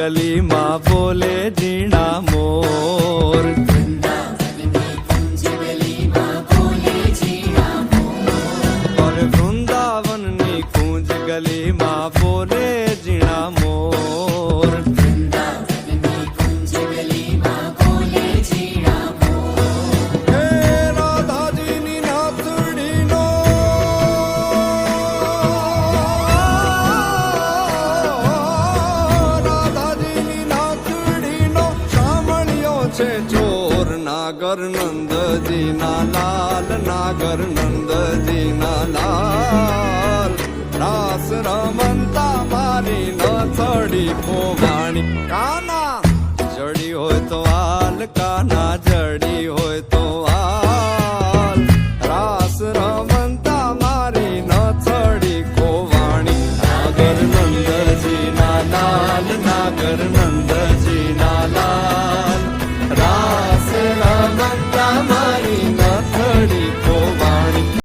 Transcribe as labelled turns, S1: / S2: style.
S1: ગલીમાં બોલે ઝીણા મોર. અરે વૃંદાવનની કુંજ ગલીમાં બોલે ઝીણા મોર. હે રાધાજીની નાથડીનો છે ચોર. નાગર નંદજીના લાલ, નાગર નંદજીના લાલ. રાસ રમંતા મારી નથડી પોવાણી. કાના જડી હોય તો હાલ, કાના જડી